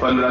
15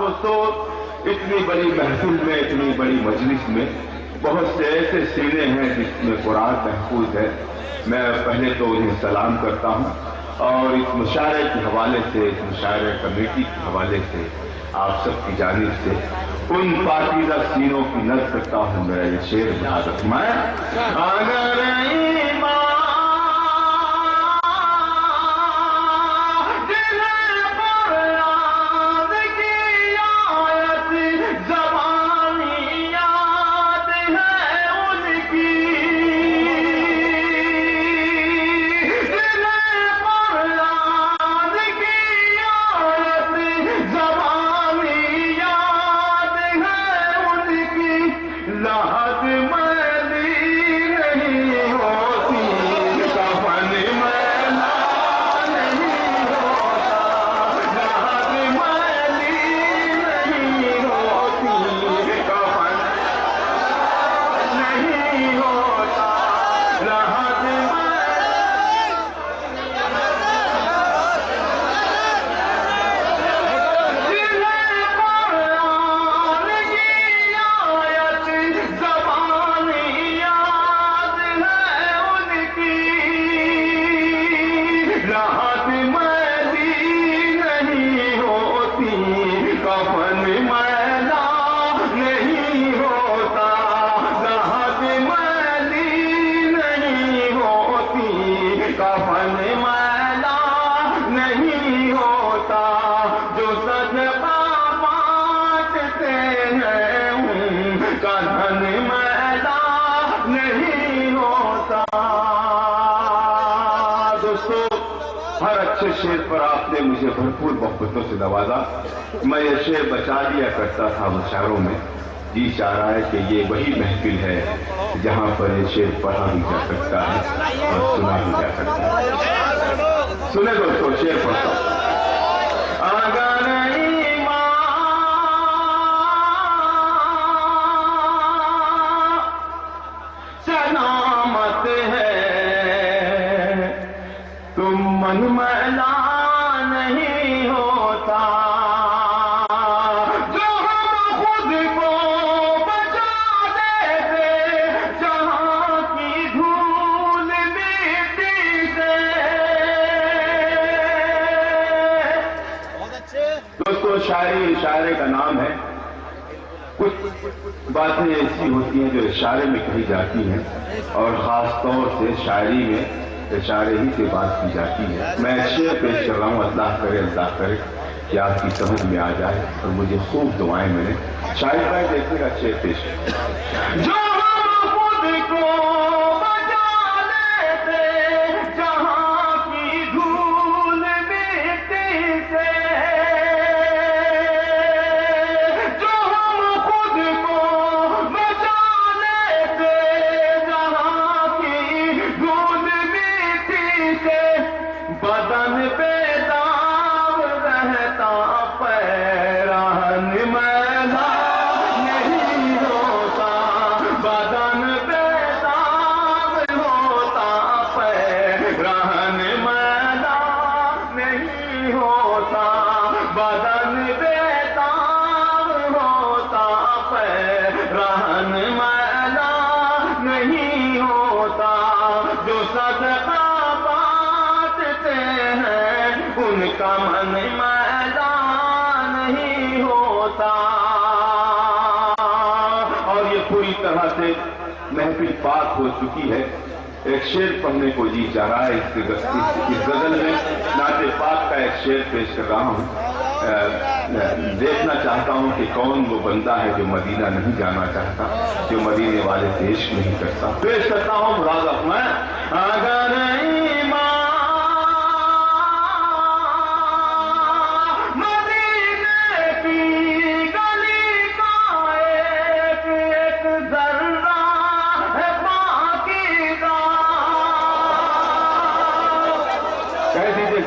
دوستو، اتنی بڑی محفل میں، اتنی بڑی مجلس میں بہت سے ایسے سینے ہیں جس میں قرآن محفوظ ہے. میں پہلے تو انہیں سلام کرتا ہوں اور اس مشاعرے کے حوالے سے، اس مشاعرے کمیٹی کے حوالے سے آپ سب کی جانب سے ان پاکیزہ سینوں کی نظر کرتا ہوں. میرا یہ شعر یاد رکھنا ہے. ہر اچھے شعر پر آپ نے مجھے بھرپور محبتوں سے نوازا. میں یہ شعر بچا لیا کرتا تھا مشاعروں میں. جی چاہ رہا ہے کہ یہ وہی محفل ہے جہاں پر یہ شعر پڑھا بھی جا سکتا ہے اور سنا بھی جا سکتا ہے. سنے دوستو، شعر پڑھتا ہوں. من میلا نہیں ہوتا جو ہم خود کو بچا دیتے جہاں کی دھول مٹی سے. دوستو، شاعری اشارے کا نام ہے. کچھ باتیں ایسی ہوتی ہیں جو اشارے میں کہی جاتی ہیں اور خاص طور سے شاعری میں اشارے ہی سے بات کی جاتی ہے. میں شعر پیش کر رہا ہوں. اللہ کرے کہ آپ کی سمجھ میں آ جائے اور مجھے خوب دعائیں ملیں. شاعر بھائی دیکھنے کا شعر پیش جو ہم خود کو بچا لیتے جہاں کی دھول مٹی سے. جو ہم خود کو بچا لیتے جہاں کی دھول مٹی سے. بدن پہ داغ رہتا پیراہن میلا نہیں ہوتا. بدن پہ داغ ہوتا پیراہن میلا نہیں ہوتا. بدن پہ داغ ہوتا پیراہن میلا نہیں ہوتا. جو صدقہ ان کا من میلا نہیں ہوتا. اور یہ پوری طرح سے محفل پاک ہو چکی ہے. ایک شعر پڑھنے کو جی چاہ رہا ہے. اس غزل میں نعت پاک کا ایک شعر پیش کر رہا ہوں. دیکھنا چاہتا ہوں کہ کون وہ بندہ ہے جو مدینہ نہیں جانا چاہتا، جو مدینے والے سے عشق نہیں کرتا. پیش کرتا ہوں مراد احمد. اگر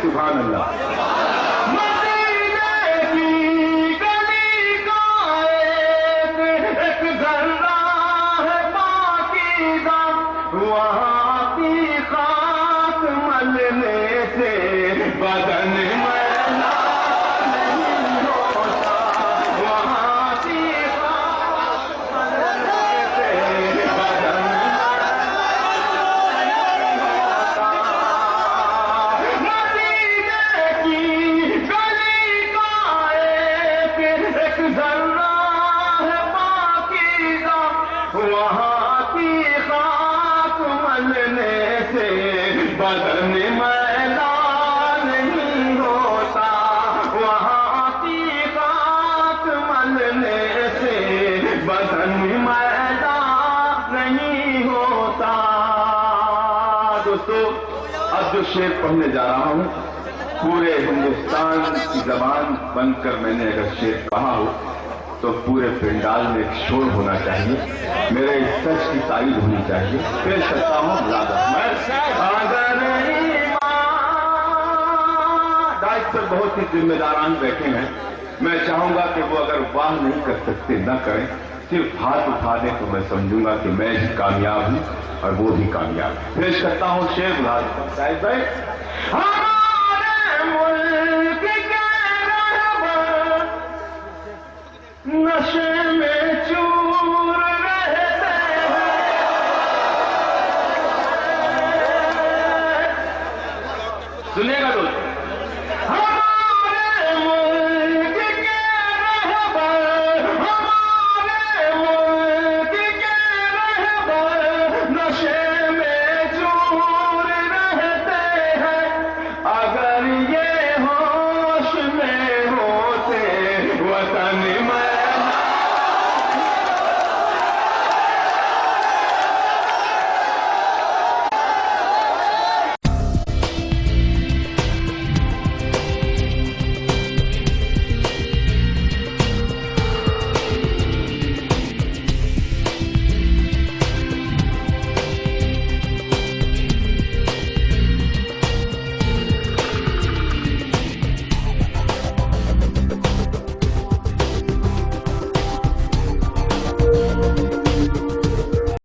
سبحان اللہ. مدینے کی گلی کا ایک ذرہ ہے پاکیزہ. وہاں کی خاک ملنے سے بدن میلا بدن میدان نہیں ہوتا، وہاں کی خاک ملنے سے بدن میدان نہیں ہوتا۔ دوستو اب جو شعر پڑھنے جا رہا ہوں پورے ہندوستان کی زبان بن کر میں نے اگر شعر کہا ہو تو پورے پنڈال میں ایک شور ہونا چاہیے، میرے اس سچ کی تائید ہونی چاہیے۔ پیش کرتا ہوں ملاد احمد۔ دائت پر بہت ہی ذمہ داران بیٹھے ہیں، میں چاہوں گا کہ وہ اگر واہ نہیں کر سکتے نہ کریں، صرف ہاتھ اٹھا دیں تو میں سمجھوں گا کہ میں بھی کامیاب ہوں اور وہ بھی کامیاب ہے۔ پیش کرتا ہوں شعر ملاد احمد صاحب بھائی۔ ہمارے ملک کے رہبر نشے میں